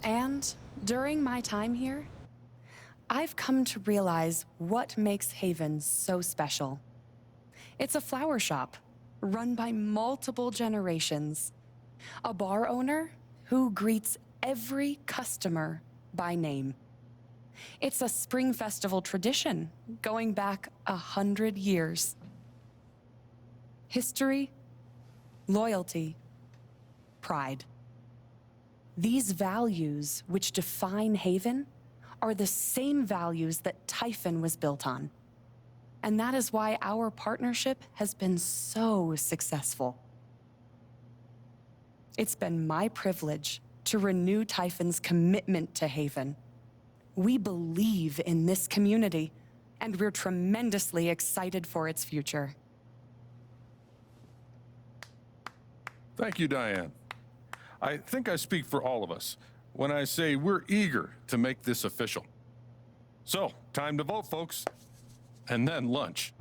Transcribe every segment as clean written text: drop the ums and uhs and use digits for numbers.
And during my time here, I've come to realize what makes Haven so special. It's a flower shop run by multiple generations. A bar owner who greets every customer by name. It's a spring festival tradition going back 100 years. History, loyalty, pride. These values which define Haven are the same values that Typhon was built on. And that is why our partnership has been so successful. It's been my privilege to renew Typhon's commitment to Haven. We believe in this community, and we're tremendously excited for its future. Thank you, Diane. I think I speak for all of us when I say we're eager to make this official. So, time to vote, folks. And then lunch.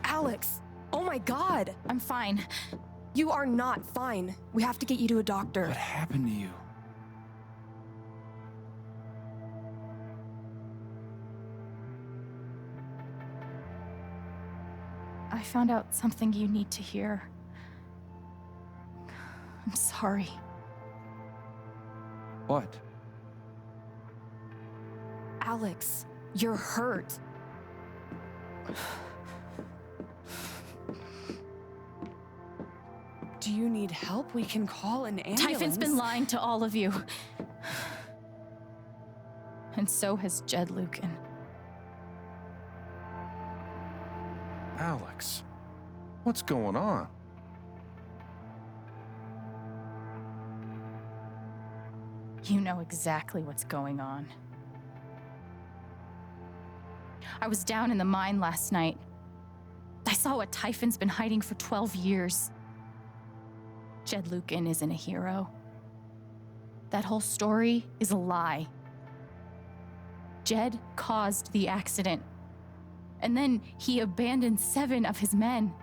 Alex! Oh my God! I'm fine. You are not fine. We have to get you to a doctor. What happened to you? I found out something you need to hear. I'm sorry. What? Alex, you're hurt. Do you need help? We can call an ambulance. Typhon's been lying to all of you. And so has Jed Lucan. Alex, what's going on? You know exactly what's going on. I was down in the mine last night. I saw what Typhon's been hiding for 12 years. Jed Lucan isn't a hero. That whole story is a lie. Jed caused the accident. And then he abandoned 7 of his men.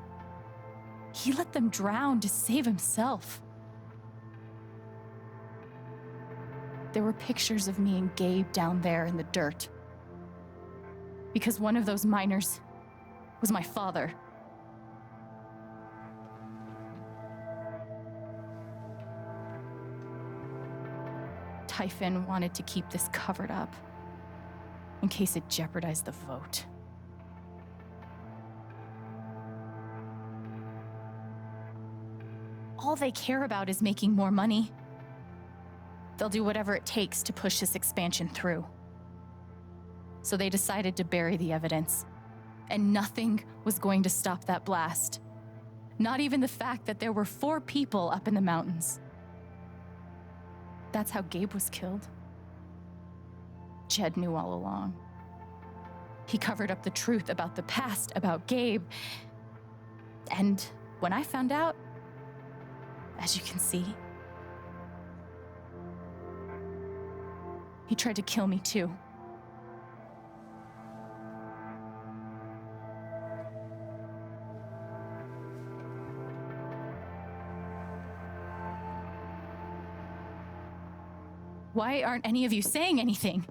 He let them drown to save himself. There were pictures of me and Gabe down there in the dirt. Because one of those miners was my father. Typhon wanted to keep this covered up in case it jeopardized the vote. All they care about is making more money. They'll do whatever it takes to push this expansion through. So they decided to bury the evidence. And nothing was going to stop that blast. Not even the fact that there were 4 people up in the mountains. That's how Gabe was killed. Jed knew all along. He covered up the truth about the past, about Gabe. And when I found out, as you can see, he tried to kill me too. Why aren't any of you saying anything?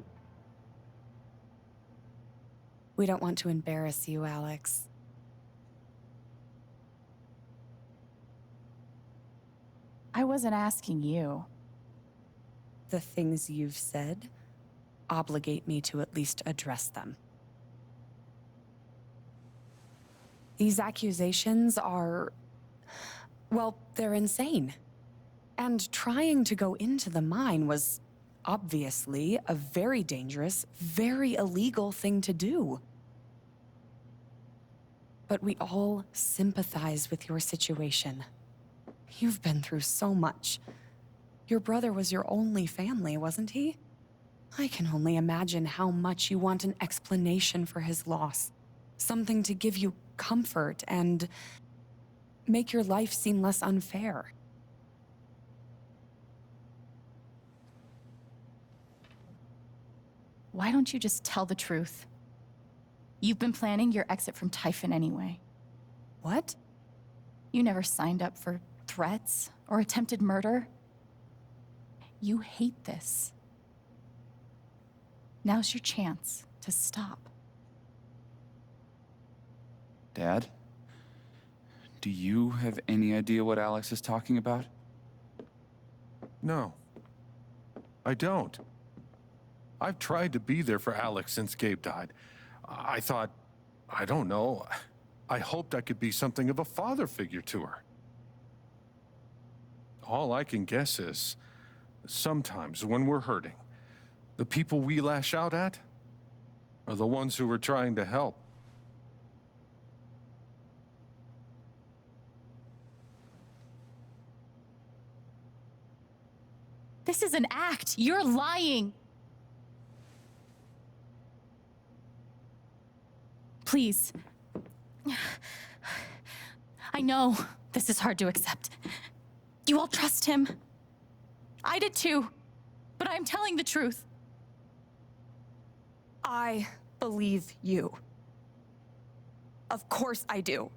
We don't want to embarrass you, Alex. I wasn't asking you. The things you've said obligate me to at least address them. These accusations are, well, they're insane. And trying to go into the mine was obviously a very dangerous, very illegal thing to do. But we all sympathize with your situation. You've been through so much. Your brother was your only family, wasn't he? I can only imagine how much you want an explanation for his loss. Something to give you comfort and... make your life seem less unfair. Why don't you just tell the truth? You've been planning your exit from Typhon anyway. What? You never signed up for threats or attempted murder. You hate this. Now's your chance to stop. Dad? Do you have any idea what Alex is talking about? No, I don't. I've tried to be there for Alex since Gabe died. I thought, I don't know, I hoped I could be something of a father figure to her. All I can guess is, sometimes when we're hurting, the people we lash out at are the ones who we're trying to help. This is an act. You're lying. Please. I know this is hard to accept. You all trust him. I did too. But I'm telling the truth. I believe you. Of course I do.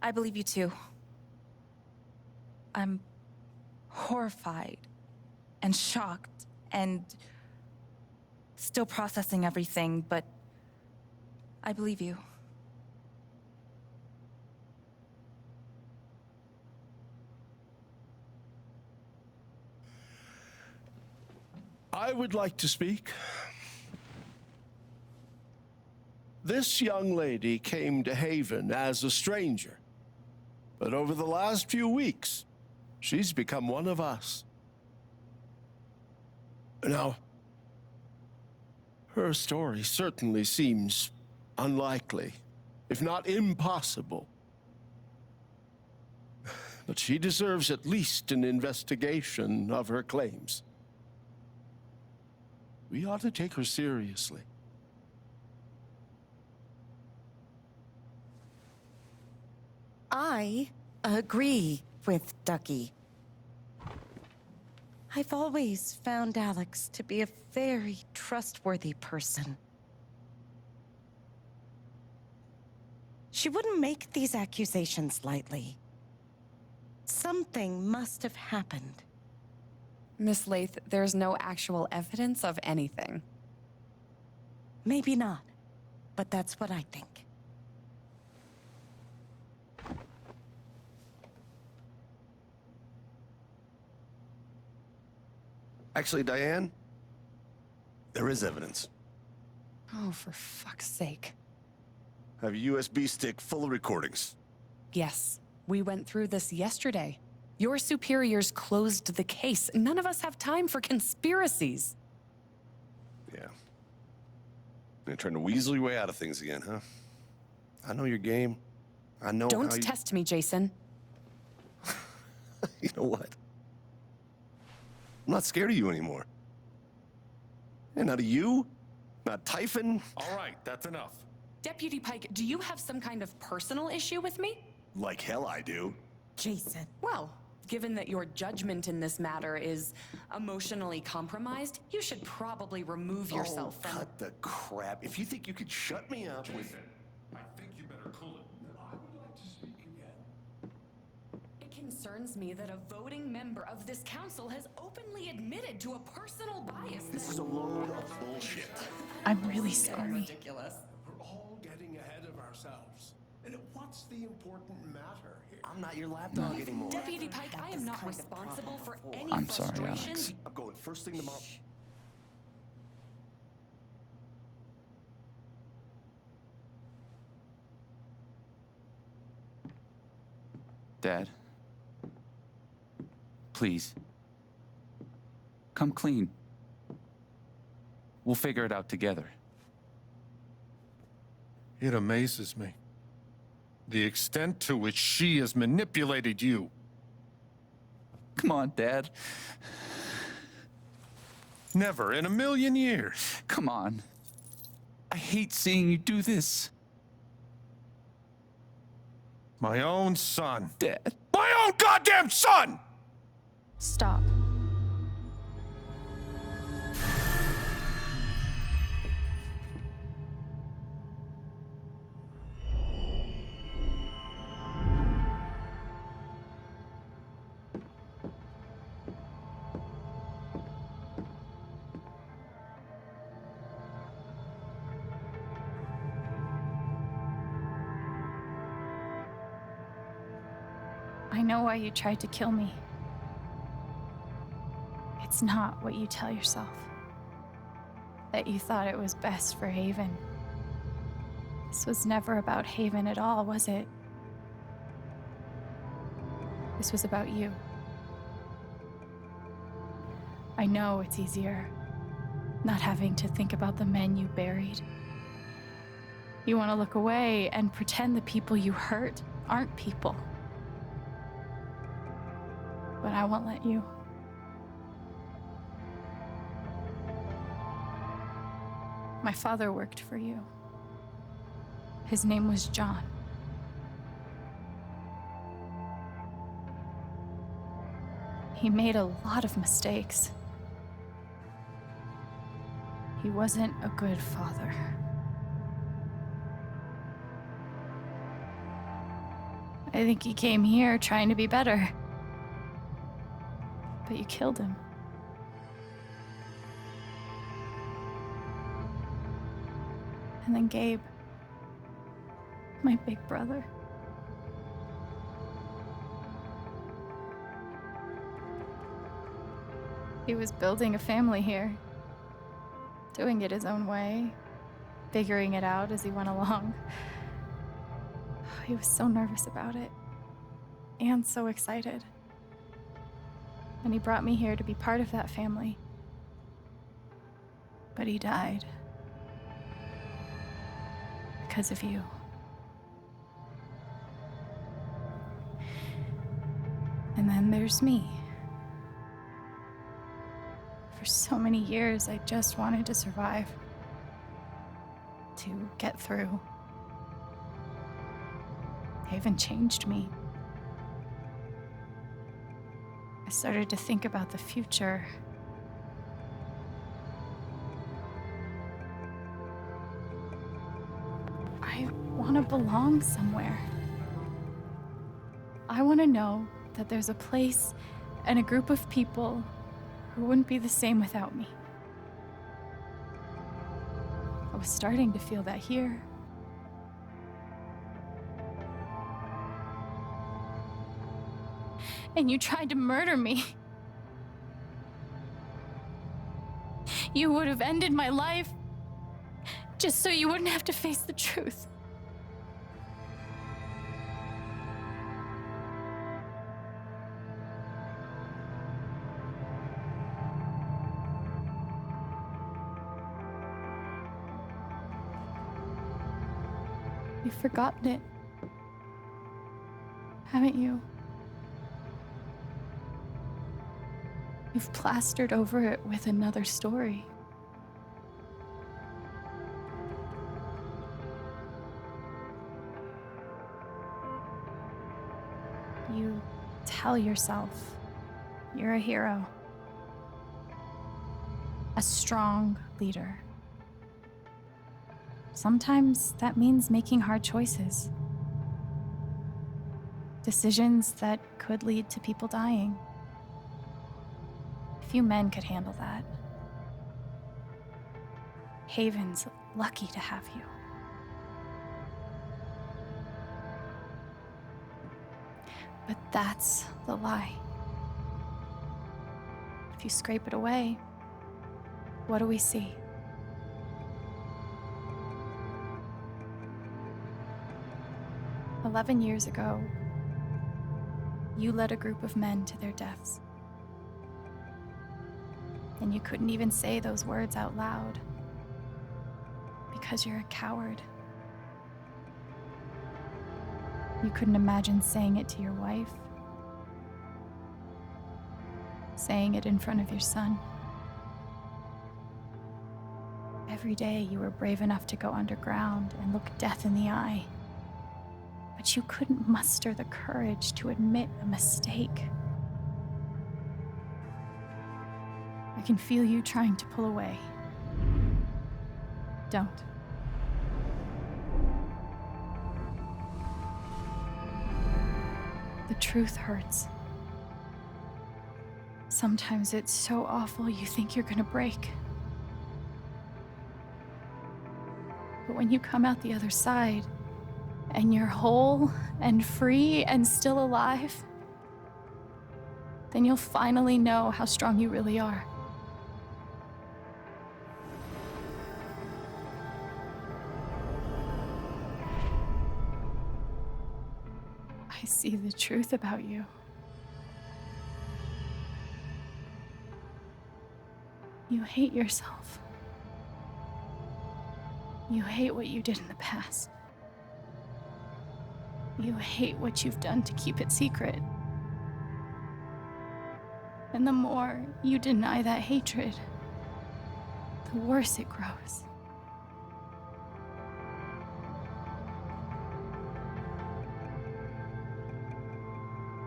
I believe you too. I'm horrified and shocked and still processing everything, but I believe you. I would like to speak. This young lady came to Haven as a stranger, but over the last few weeks, she's become one of us. Now, her story certainly seems unlikely, if not impossible. But she deserves at least an investigation of her claims. We ought to take her seriously. I agree with Ducky. I've always found Alex to be a very trustworthy person. She wouldn't make these accusations lightly. Something must have happened. Miss Lath, there's no actual evidence of anything. Maybe not, but that's what I think. Actually, Diane, there is evidence. Oh, for fuck's sake. I have a USB stick full of recordings. Yes, we went through this yesterday. Your superiors closed the case. None of us have time for conspiracies. Yeah. You're trying to weasel your way out of things again, huh? I know your game. I know how Don't you... test me, Jason. You know what? I'm not scared of you anymore. And not of you, not Typhon. All right, that's enough. Deputy Pike, do you have some kind of personal issue with me? Like hell I do. Jason. Well, given that your judgment in this matter is emotionally compromised, you should probably remove yourself from... Cut the crap. If you think you could shut me up with... I think you better cool it. I would like to speak again. It concerns me that a voting member of this council has openly admitted to a personal bias. This is a load of bullshit. I'm really sorry. Ridiculous. We're all getting ahead of ourselves. And what's the important matter here? I'm not your lapdog anymore. Deputy Pike, I am not responsible for any I'm sorry, frustration. Alex. I'm going first thing tomorrow. Dad? Please. Come clean. We'll figure it out together. It amazes me. The extent to which she has manipulated you. Come on, Dad. Never in a million years. Come on. I hate seeing you do this. My own son. Dad. My own goddamn son! Stop. I know why you tried to kill me. It's not what you tell yourself. That you thought it was best for Haven. This was never about Haven at all, was it? This was about you. I know it's easier not having to think about the men you buried. You want to look away and pretend the people you hurt aren't people. But I won't let you. My father worked for you. His name was John. He made a lot of mistakes. He wasn't a good father. I think he came here trying to be better. But you killed him. And then Gabe, my big brother. He was building a family here, doing it his own way, figuring it out as he went along. He was so nervous about it, and so excited. And he brought me here to be part of that family. But he died. Because of you. And then there's me. For so many years, I just wanted to survive. To get through. Haven changed me. I started to think about the future. I want to belong somewhere. I want to know that there's a place and a group of people who wouldn't be the same without me. I was starting to feel that here. And you tried to murder me. You would have ended my life just so you wouldn't have to face the truth. You've forgotten it, haven't you? You've plastered over it with another story. You tell yourself you're a hero, a strong leader. Sometimes that means making hard choices. Decisions that could lead to people dying. Few men could handle that. Haven's lucky to have you. But that's the lie. If you scrape it away, what do we see? "11 years ago, you led a group of men to their deaths. And you couldn't even say those words out loud because you're a coward. You couldn't imagine saying it to your wife, saying it in front of your son. Every day you were brave enough to go underground and look death in the eye. But you couldn't muster the courage to admit a mistake. I can feel you trying to pull away. Don't. The truth hurts. Sometimes it's so awful you think you're gonna break. But when you come out the other side, and you're whole and free and still alive, then you'll finally know how strong you really are. I see the truth about you. You hate yourself. You hate what you did in the past. You hate what you've done to keep it secret. And the more you deny that hatred, the worse it grows.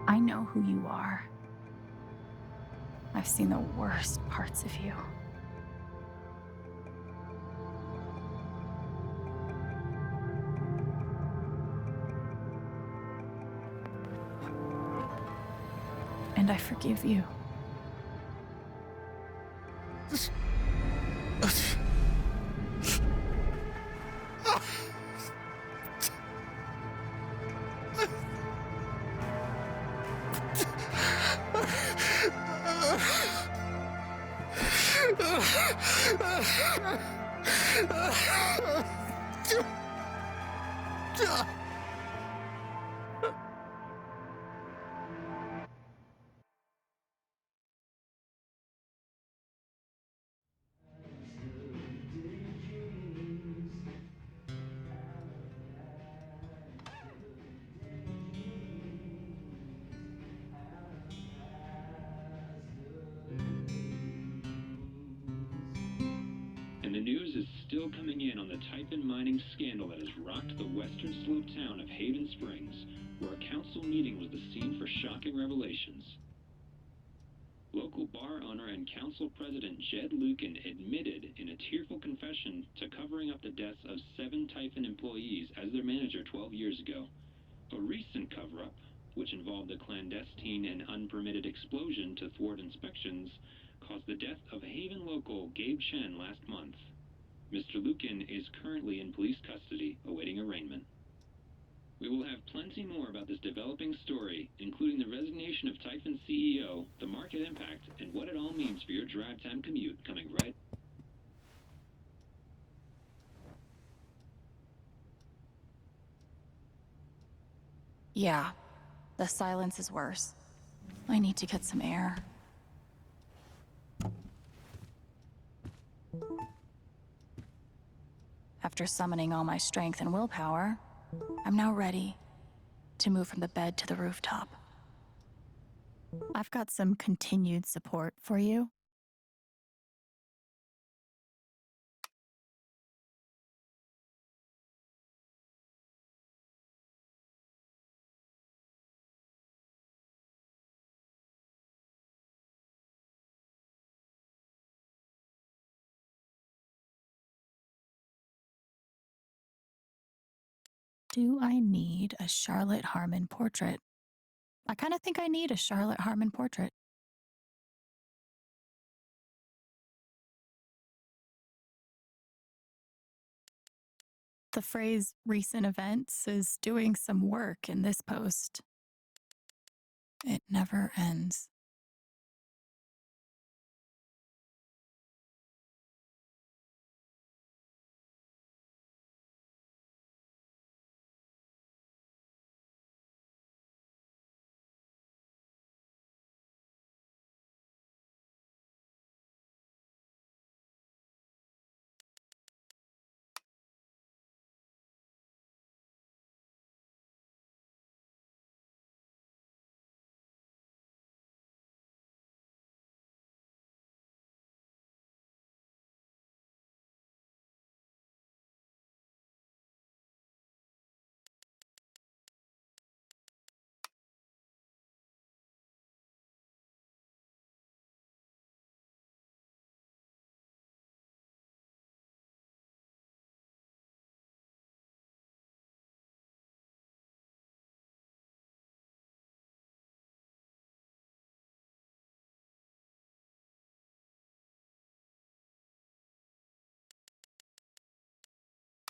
I know who you are. I've seen the worst parts of you. And I forgive you. And the news is still coming in on the Typhon mining scandal that has rocked the western slope town of Haven Springs, where a council meeting was the scene for shocking revelations. Local bar owner and council president Jed Lucan admitted in a tearful confession to covering up the deaths of 7 Typhon employees as their manager 12 years ago. A recent cover-up, which involved a clandestine and unpermitted explosion to thwart inspections, caused the death of Haven local Gabe Chen last month. Mr. Lucan is currently in police custody, awaiting arraignment. We will have plenty more about this developing story, including the resignation of Typhon CEO, the market impact, and what it all means for your drive time commute, coming right. Yeah, the silence is worse. I need to get some air. After summoning all my strength and willpower, I'm now ready to move from the bed to the rooftop. I've got some continued support for you. Do I need a Charlotte Harmon portrait? I kind of think I need a Charlotte Harmon portrait. The phrase recent events is doing some work in this post. It never ends.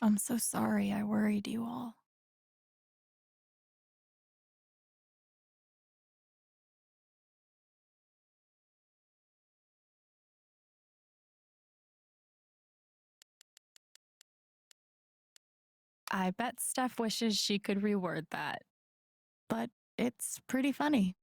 I'm so sorry I worried you all. I bet Steph wishes she could reword that. But it's pretty funny.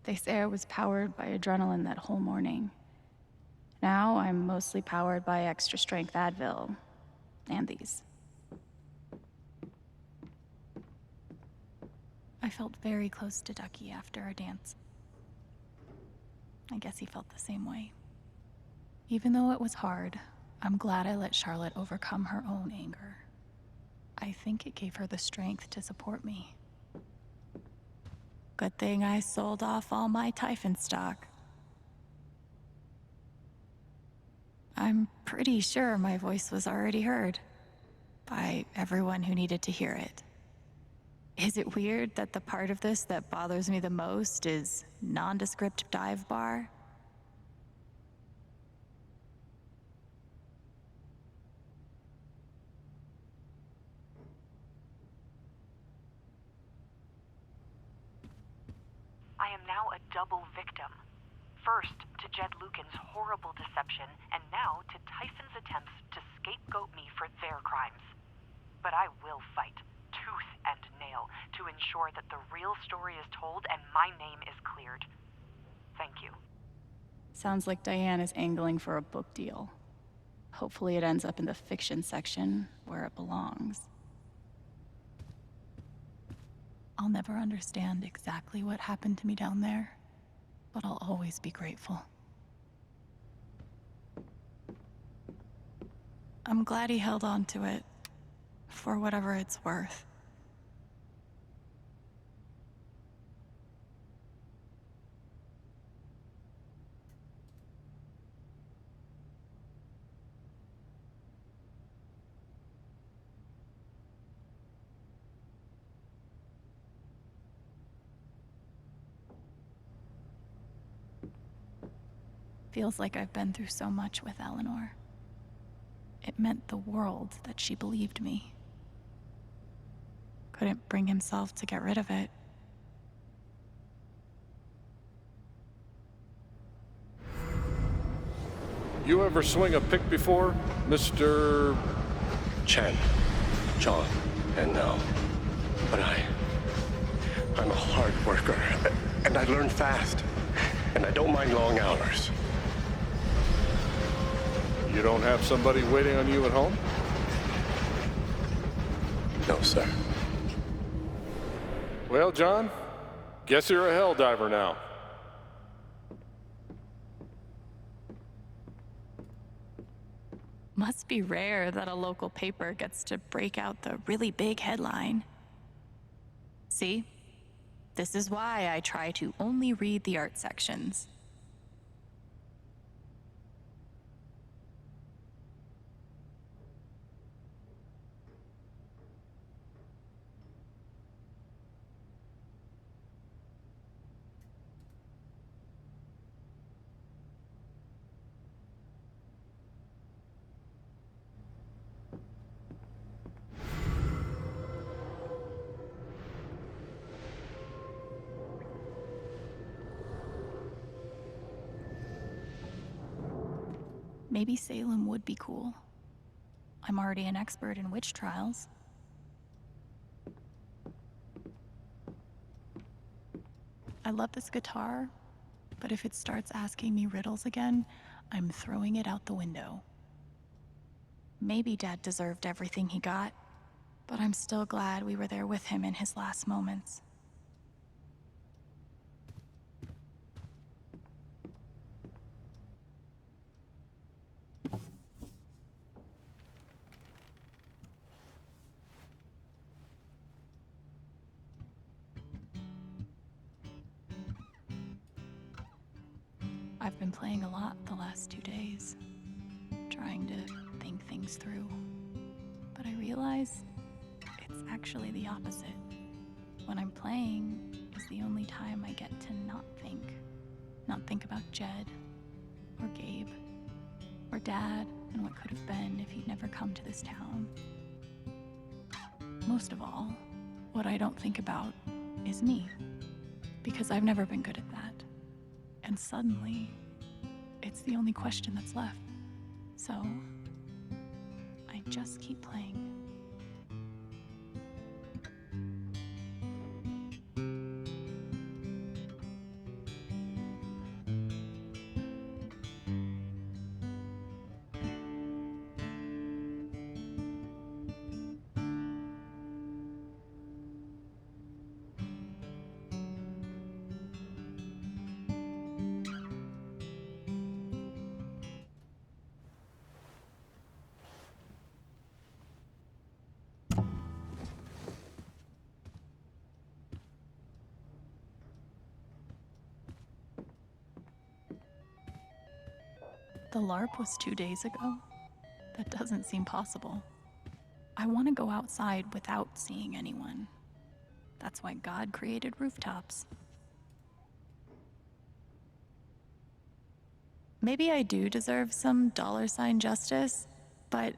They say I was powered by adrenaline that whole morning. Now I'm mostly powered by extra strength Advil and these. I felt very close to Ducky after our dance. I guess he felt the same way. Even though it was hard, I'm glad I let Charlotte overcome her own anger. I think it gave her the strength to support me. Good thing I sold off all my Typhon stock. I'm pretty sure my voice was already heard by everyone who needed to hear it. Is it weird that the part of this that bothers me the most is nondescript dive bar? I am now a double victim. First, to Jed Lucan's horrible deception, and now to Tyson's attempts to scapegoat me for their crimes. But I will fight, tooth and nail, to ensure that the real story is told and my name is cleared. Thank you. Sounds like Diane is angling for a book deal. Hopefully it ends up in the fiction section, where it belongs. I'll never understand exactly what happened to me down there, but I'll always be grateful. I'm glad he held on to it, for whatever it's worth. Feels like I've been through so much with Eleanor. It meant the world that she believed me. Couldn't bring himself to get rid of it. You ever swing a pick before, Mr. Chen, John, and now. But I'm a hard worker, and I learn fast, and I don't mind long hours. You don't have somebody waiting on you at home? No, sir. Well, John, guess you're a hell diver now. Must be rare that a local paper gets to break out the really big headline. See? This is why I try to only read the art sections. Maybe Salem would be cool. I'm already an expert in witch trials. I love this guitar, but if it starts asking me riddles again, I'm throwing it out the window. Maybe Dad deserved everything he got, but I'm still glad we were there with him in his last moments. I've been playing a lot the last 2 days, trying to think things through. But I realize it's actually the opposite. When I'm playing is the only time I get to not think about Jed, or Gabe, or Dad, and what could have been if he'd never come to this town. Most of all, what I don't think about is me, because I've never been good at that. And suddenly, it's the only question that's left. So, I just keep playing. The LARP was 2 days ago? That doesn't seem possible. I want to go outside without seeing anyone. That's why God created rooftops. Maybe I do deserve some $ justice, but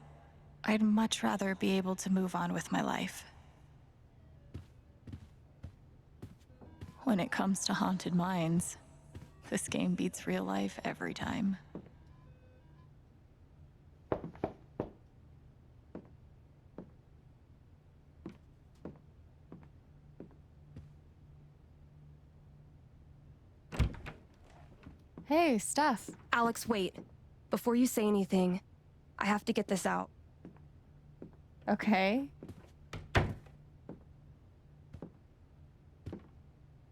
I'd much rather be able to move on with my life. When it comes to haunted mines, this game beats real life every time. Hey, Steph. Alex, wait. Before you say anything, I have to get this out. Okay.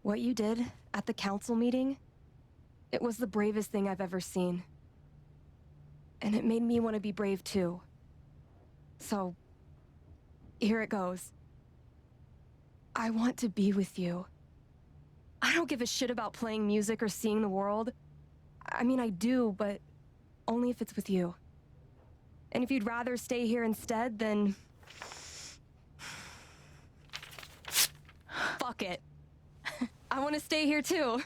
What you did at the council meeting, it was the bravest thing I've ever seen. And it made me want to be brave too. So, here it goes. I want to be with you. I don't give a shit about playing music or seeing the world. I mean, I do, but only if it's with you. And if you'd rather stay here instead, then... fuck it. I want to stay here too.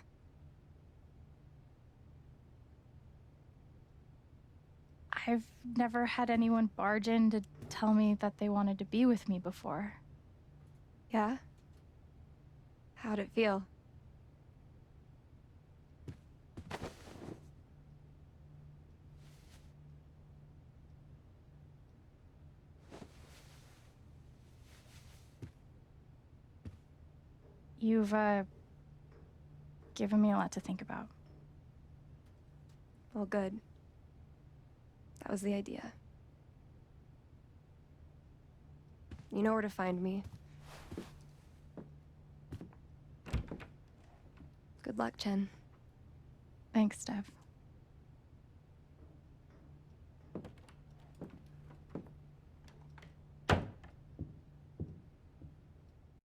I've never had anyone barge in to tell me that they wanted to be with me before. Yeah? How'd it feel? You've, given me a lot to think about. Well, good. That was the idea. You know where to find me. Good luck, Chen. Thanks, Steph.